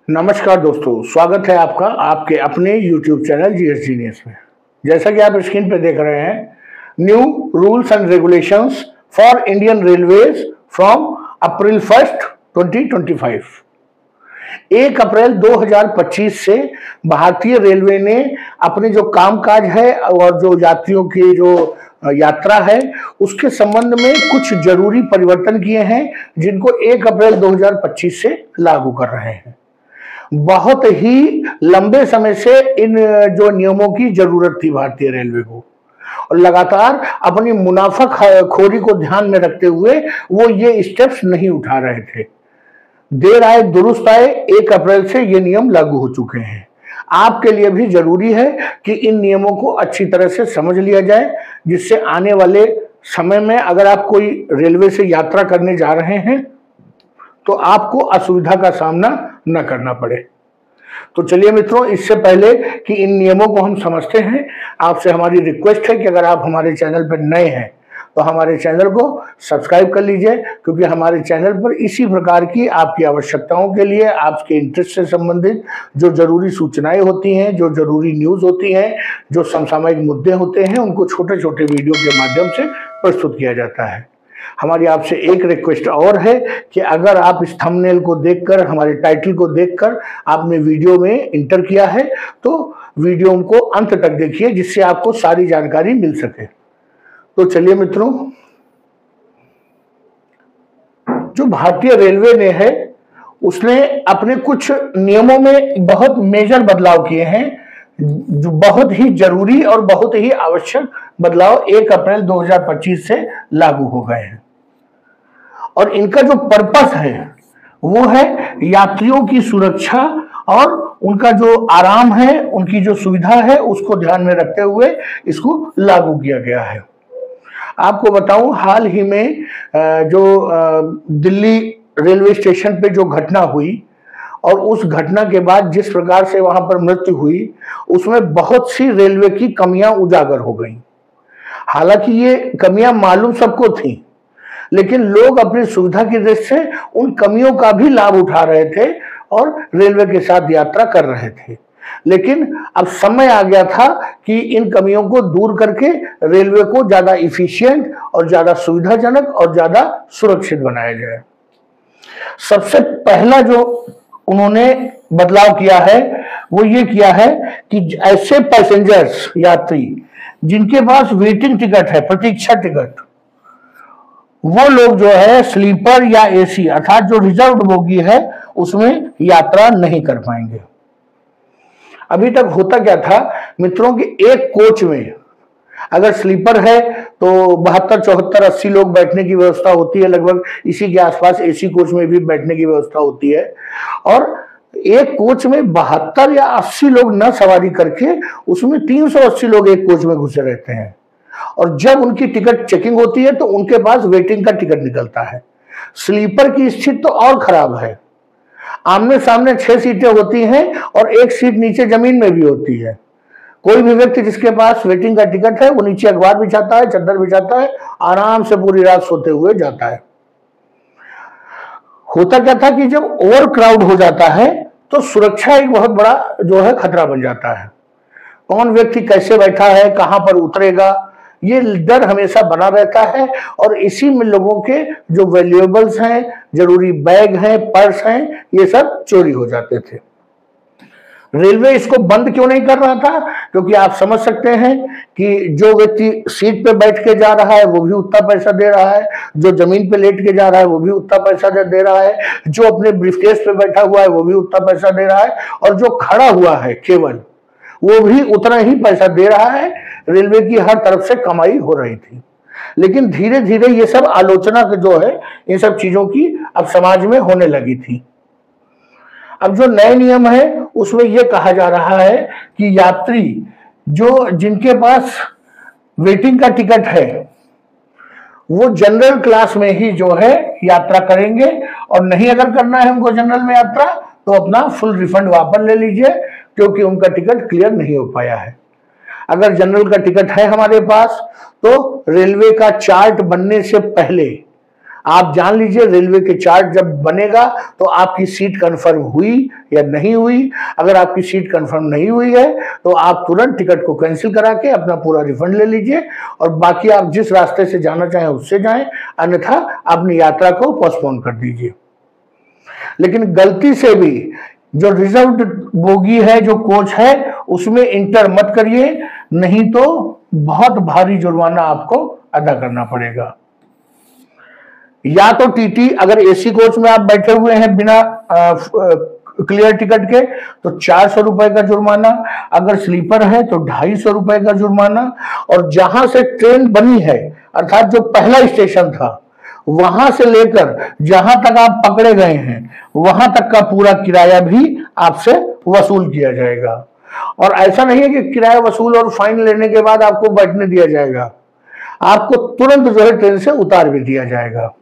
नमस्कार दोस्तों, स्वागत है आपका आपके अपने YouTube चैनल जीएस जीनियस में। जैसा कि आप स्क्रीन पर देख रहे हैं, new rules and regulations for Indian railways from April 1 2025। 1 अप्रैल 2025 से भारतीय रेलवे ने अपने जो कामकाज है और जो यात्रियों की जो यात्रा है उसके संबंध में कुछ जरूरी परिवर्तन किए हैं, जिनको 1 अप्रैल 2025 से लागू कर रहे हैं। बहुत ही लंबे समय से इन जो नियमों की जरूरत थी भारतीय रेलवे को, और लगातार अपनी मुनाफाखोरी को ध्यान में रखते हुए वो ये स्टेप्स नहीं उठा रहे थे। देर आए दुरुस्त आए, 1 अप्रैल से ये नियम लागू हो चुके हैं। आपके लिए भी जरूरी है कि इन नियमों को अच्छी तरह से समझ लिया जाए, जिससे आने वाले समय में अगर आप कोई रेलवे से यात्रा करने जा रहे हैं तो आपको असुविधा का सामना न करना पड़े। तो चलिए मित्रों, इससे पहले कि इन नियमों को हम समझते हैं, आपसे हमारी रिक्वेस्ट है कि अगर आप हमारे चैनल पर नए हैं तो हमारे चैनल को सब्सक्राइब कर लीजिए, क्योंकि हमारे चैनल पर इसी प्रकार की आपकी आवश्यकताओं के लिए, आपके इंटरेस्ट से संबंधित जो जरूरी सूचनाएं होती हैं, जो जरूरी न्यूज़ होती हैं, जो समसामयिक मुद्दे होते हैं, उनको छोटे छोटे वीडियो के माध्यम से प्रस्तुत किया जाता है। हमारी आपसे एक रिक्वेस्ट और है कि अगर आप इस थंबनेल को देखकर, हमारे टाइटल को देखकर आपने वीडियो में इंटर किया है तो वीडियो को अंत तक देखिए, जिससे आपको सारी जानकारी मिल सके। तो चलिए मित्रों, जो भारतीय रेलवे ने है उसने अपने कुछ नियमों में बहुत मेजर बदलाव किए हैं, जो बहुत ही जरूरी और बहुत ही आवश्यक बदलाव 1 अप्रैल 2025 से लागू हो गए हैं। और इनका जो पर्पस है वो है यात्रियों की सुरक्षा और उनका जो आराम है, उनकी जो सुविधा है, उसको ध्यान में रखते हुए इसको लागू किया गया है। आपको बताऊं, हाल ही में जो दिल्ली रेलवे स्टेशन पे जो घटना हुई और उस घटना के बाद जिस प्रकार से वहां पर मृत्यु हुई, उसमें बहुत सी रेलवे की कमियां उजागर हो गई। हालांकि ये कमियां मालूम सबको थी, लेकिन लोग अपनी सुविधा की दृष्टि से उन कमियों का भी लाभ उठा रहे थे और रेलवे के साथ यात्रा कर रहे थे। लेकिन अब समय आ गया था कि इन कमियों को दूर करके रेलवे को ज्यादा इफिशिएंट और ज्यादा सुविधाजनक और ज्यादा सुरक्षित बनाया जाए। सबसे पहला जो उन्होंने बदलाव किया है वो ये किया है कि ऐसे पैसेंजर्स, यात्री जिनके पास वेटिंग टिकट है, प्रतीक्षा टिकट, वो लोग जो है स्लीपर या एसी अर्थात जो रिजर्व्ड बोगी है उसमें यात्रा नहीं कर पाएंगे। अभी तक होता क्या था मित्रों कि एक कोच में अगर स्लीपर है तो 72, 74, 80 लोग बैठने की व्यवस्था होती है, लगभग इसी के आसपास एसी कोच में भी बैठने की व्यवस्था होती है। और एक कोच में 72 या 80 लोग न सवारी करके उसमें 380 लोग एक कोच में घुसे रहते हैं, और जब उनकी टिकट चेकिंग होती है तो उनके पास वेटिंग का टिकट निकलता है। स्लीपर की स्थिति तो और खराब है, आमने सामने 6 सीटें होती हैं और एक सीट नीचे जमीन में भी होती है। कोई भी व्यक्ति जिसके पास वेटिंग का टिकट है वो नीचे अखबार बिछाता है, चादर बिछाता है, आराम से पूरी रात सोते हुए जाता है। होता क्या था कि जब ओवर क्राउड हो जाता है तो सुरक्षा एक बहुत बड़ा जो है खतरा बन जाता है। कौन व्यक्ति कैसे बैठा है, कहां पर उतरेगा, ये डर हमेशा बना रहता है, और इसी में लोगों के जो वैल्यूएबल्स हैं, जरूरी बैग हैं, पर्स हैं, ये सब चोरी हो जाते थे। रेलवे इसको बंद क्यों नहीं कर रहा था? क्योंकि आप समझ सकते हैं कि जो व्यक्ति सीट पे बैठ के जा रहा है वो भी उतना पैसा दे रहा है, जो जमीन पे लेट के जा रहा है वो भी उतना पैसा दे रहा है, जो अपने ब्रीफकेस पे बैठा हुआ है वो भी उतना पैसा दे रहा है, और जो खड़ा हुआ है केवल वो भी उतना ही पैसा दे रहा है। रेलवे की हर तरफ से कमाई हो रही थी। लेकिन धीरे धीरे ये सब आलोचना जो है इन सब चीजों की अब समाज में होने लगी थी। अब जो नए नियम है उसमें यह कहा जा रहा है कि यात्री जिनके पास वेटिंग का टिकट है वो जनरल क्लास में ही जो है यात्रा करेंगे, और नहीं अगर करना है उनको जनरल में यात्रा तो अपना फुल रिफंड वापस ले लीजिए, क्योंकि उनका टिकट क्लियर नहीं हो पाया है। अगर जनरल का टिकट है हमारे पास तो रेलवे का चार्ट बनने से पहले आप जान लीजिए रेलवे के चार्ट जब बनेगा तो आपकी सीट कंफर्म हुई या नहीं हुई। अगर आपकी सीट कंफर्म नहीं हुई है तो आप तुरंत टिकट को कैंसिल करा के अपना पूरा रिफंड ले लीजिए और बाकी आप जिस रास्ते से जाना चाहें उससे जाएं, अन्यथा अपनी यात्रा को पोस्टपोन कर दीजिए। लेकिन गलती से भी जो रिजर्व्ड बोगी है, जो कोच है, उसमें इंटर मत करिए, नहीं तो बहुत भारी जुर्माना आपको अदा करना पड़ेगा। या तो टीटी, अगर एसी कोच में आप बैठे हुए हैं बिना क्लियर टिकट के तो 400 रुपए का जुर्माना, अगर स्लीपर है तो 250 रुपए का जुर्माना, और जहां से ट्रेन बनी है अर्थात जो पहला स्टेशन था वहां से लेकर जहां तक आप पकड़े गए हैं वहां तक का पूरा किराया भी आपसे वसूल किया जाएगा। और ऐसा नहीं है कि किराया वसूल और फाइन लेने के बाद आपको बैठने दिया जाएगा, आपको तुरंत जो है ट्रेन से उतार भी दिया जाएगा।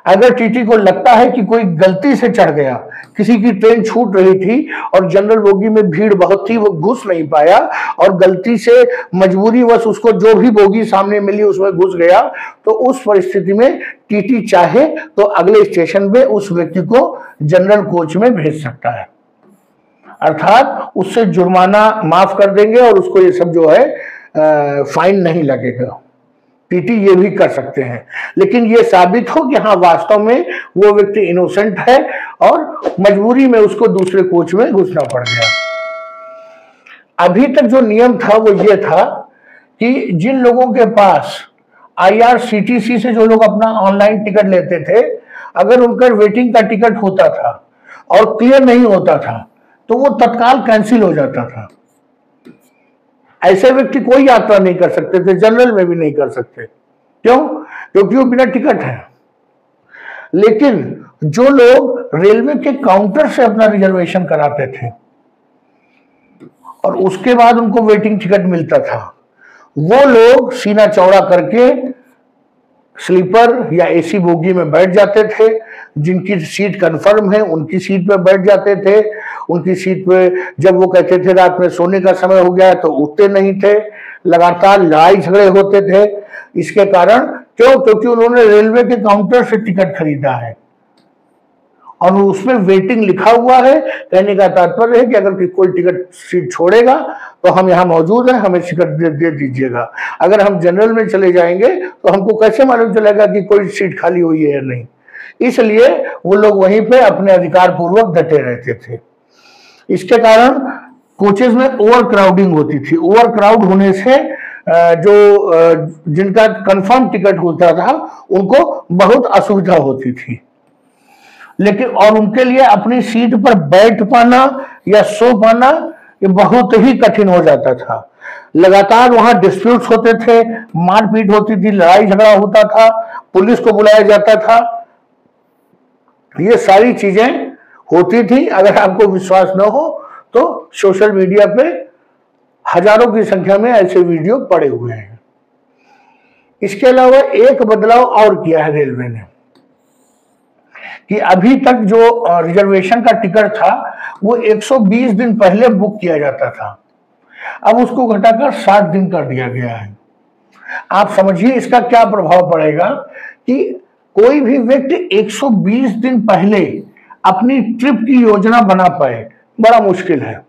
अगर टीटी को लगता है कि कोई गलती से चढ़ गया, किसी की ट्रेन छूट रही थी और जनरल बोगी में भीड़ बहुत थी, वो घुस नहीं पाया और गलती से मजबूरीवश उसको जो भी बोगी सामने मिली उसमें घुस गया, तो उस परिस्थिति में टीटी चाहे तो अगले स्टेशन पे उस व्यक्ति को जनरल कोच में भेज सकता है, अर्थात उससे जुर्माना माफ कर देंगे और उसको ये सब जो है फाइन नहीं लगेगा। टीटी ये भी कर सकते हैं, लेकिन ये साबित हो कि हाँ वास्तव में वो व्यक्ति इनोसेंट है और मजबूरी में उसको दूसरे कोच में घुसना पड़ गया। अभी तक जो नियम था वो ये था कि जिन लोगों के पास IRCTC से जो लोग अपना ऑनलाइन टिकट लेते थे, अगर उनका वेटिंग का टिकट होता था और क्लियर नहीं होता था तो वो तत्काल कैंसिल हो जाता था। ऐसे व्यक्ति कोई यात्रा नहीं कर सकते थे, जनरल में भी नहीं कर सकते। क्यों? क्योंकि वो बिना टिकट है। लेकिन जो लोग रेलवे के काउंटर से अपना रिजर्वेशन कराते थे और उसके बाद उनको वेटिंग टिकट मिलता था, वो लोग सीना चौड़ा करके स्लीपर या एसी बोगी में बैठ जाते थे। जिनकी सीट कंफर्म है उनकी सीट पे बैठ जाते थे। उनकी सीट पे जब वो कहते थे रात में सोने का समय हो गया तो उठते नहीं थे, लगातार लड़ाई झगड़े होते थे। इसके कारण क्यों? क्योंकि उन्होंने रेलवे के काउंटर से टिकट खरीदा है और उसमें वेटिंग लिखा हुआ है। कहने का तात्पर्य है कि अगर कोई टिकट सीट छोड़ेगा तो हम यहाँ मौजूद हैं, हमें टिकट दे दीजिएगा। अगर हम जनरल में चले जाएंगे तो हमको कैसे मालूम चलेगा कि कोई सीट खाली हुई है या नहीं। इसलिए वो लोग वहीं पे अपने अधिकार पूर्वक डटे रहते थे। इसके कारण कोचेज में ओवर क्राउडिंग होती थी। ओवर क्राउड होने से जो जिनका कंफर्म टिकट होता था उनको बहुत असुविधा होती थी। लेकिन और उनके लिए अपनी सीट पर बैठ पाना या सो पाना ये बहुत ही कठिन हो जाता था। लगातार वहां डिस्प्यूट्स होते थे, मारपीट होती थी, लड़ाई झगड़ा होता था, पुलिस को बुलाया जाता था। ये सारी चीजें होती थी। अगर आपको विश्वास न हो तो सोशल मीडिया पे हजारों की संख्या में ऐसे वीडियो पड़े हुए हैं। इसके अलावा एक बदलाव और किया है रेलवे ने कि अभी तक जो रिजर्वेशन का टिकट था वो 120 दिन पहले बुक किया जाता था, अब उसको घटाकर 60 दिन कर दिया गया है। आप समझिए इसका क्या प्रभाव पड़ेगा कि कोई भी व्यक्ति 120 दिन पहले अपनी ट्रिप की योजना बना पाए, बड़ा मुश्किल है।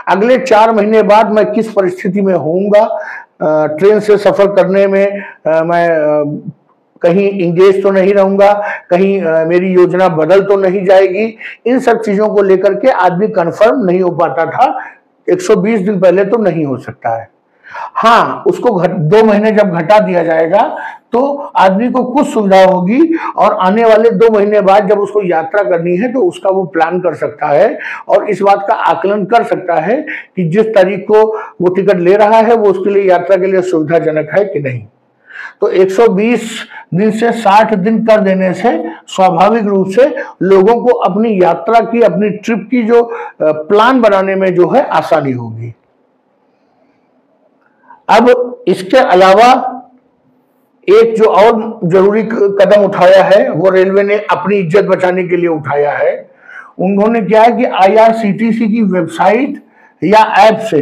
अगले 4 महीने बाद मैं किस परिस्थिति में होऊंगा, ट्रेन से सफर करने में मैं कहीं इंगेज तो नहीं रहूंगा, कहीं मेरी योजना बदल तो नहीं जाएगी। इन सब चीजों को लेकर के आदमी कंफर्म नहीं हो पाता था। 120 दिन पहले तो नहीं हो सकता है। हाँ, उसको 2 महीने जब घटा दिया जाएगा तो आदमी को कुछ सुविधा होगी और आने वाले 2 महीने बाद जब उसको यात्रा करनी है तो उसका वो प्लान कर सकता है और इस बात का आकलन कर सकता है कि जिस तारीख को वो टिकट ले रहा है वो उसके लिए यात्रा के लिए सुविधाजनक है कि नहीं। तो 120 दिन से 60 दिन कर देने से स्वाभाविक रूप से लोगों को अपनी यात्रा की, अपनी ट्रिप की जो प्लान बनाने में जो है आसानी होगी। अब इसके अलावा एक जो और जरूरी कदम उठाया है वो रेलवे ने अपनी इज्जत बचाने के लिए उठाया है। उन्होंने क्या है कि IRCTC की वेबसाइट या ऐप से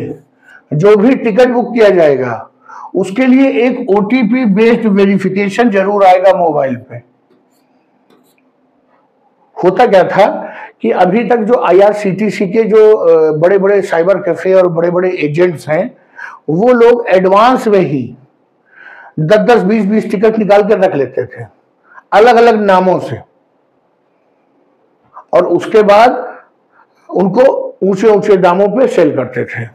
जो भी टिकट बुक किया जाएगा उसके लिए एक ओटीपी बेस्ड वेरिफिकेशन जरूर आएगा मोबाइल पे। होता क्या था कि अभी तक जो आईआरसीटीसी के जो बड़े बड़े साइबर कैफे और बड़े बड़े एजेंट्स हैं, वो लोग एडवांस में ही 10-10, 20-20 टिकट निकाल कर रख लेते थे अलग अलग नामों से, और उसके बाद उनको ऊंचे ऊंचे दामों पे सेल करते थे।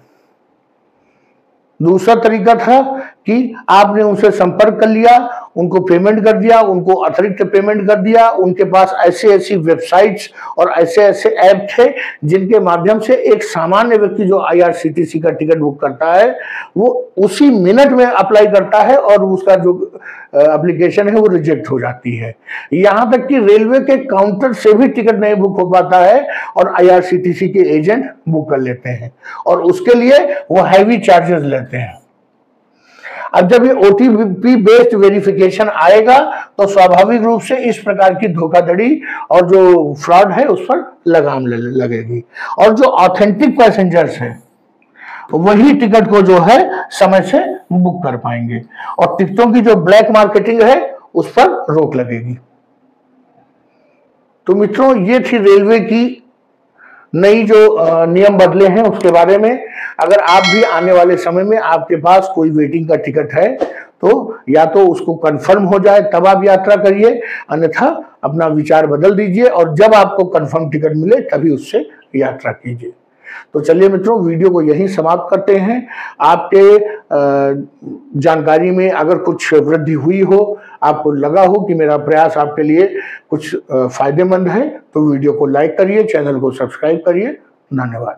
दूसरा तरीका था कि आपने उनसे संपर्क कर लिया, उनको पेमेंट कर दिया, उनको अतिरिक्त पेमेंट कर दिया। उनके पास ऐसी ऐसी वेबसाइट्स और ऐसे ऐसे ऐप थे जिनके माध्यम से एक सामान्य व्यक्ति जो आईआरसीटीसी का टिकट बुक करता है वो उसी मिनट में अप्लाई करता है और उसका जो एप्लीकेशन है वो रिजेक्ट हो जाती है। यहां तक कि रेलवे के काउंटर से भी टिकट नहीं बुक हो पाता है और आईआरसीटीसी के एजेंट बुक कर लेते हैं, और उसके लिए वो हैवी चार्जेस लेते हैं। अब जब ये ओटीपी बेस्ड वेरिफिकेशन आएगा तो स्वाभाविक रूप से इस प्रकार की धोखाधड़ी और जो फ्रॉड है उस पर लगाम लगेगी, और जो ऑथेंटिक पैसेंजर्स हैं वही टिकट को जो है समय से बुक कर पाएंगे, और टिकटों की जो ब्लैक मार्केटिंग है उस पर रोक लगेगी। तो मित्रों, ये थी रेलवे की नई जो नियम बदले हैं उसके बारे में। अगर आप भी आने वाले समय में आपके पास कोई वेटिंग का टिकट है तो या तो उसको कंफर्म हो जाए तब आप यात्रा करिए, अन्यथा अपना विचार बदल दीजिए और जब आपको कंफर्म टिकट मिले तभी उससे यात्रा कीजिए। तो चलिए मित्रों, वीडियो को यहीं समाप्त करते हैं। आपके जानकारी में अगर कुछ वृद्धि हुई हो, आपको लगा हो कि मेरा प्रयास आपके लिए कुछ फायदेमंद है, तो वीडियो को लाइक करिए, चैनल को सब्सक्राइब करिए। धन्यवाद।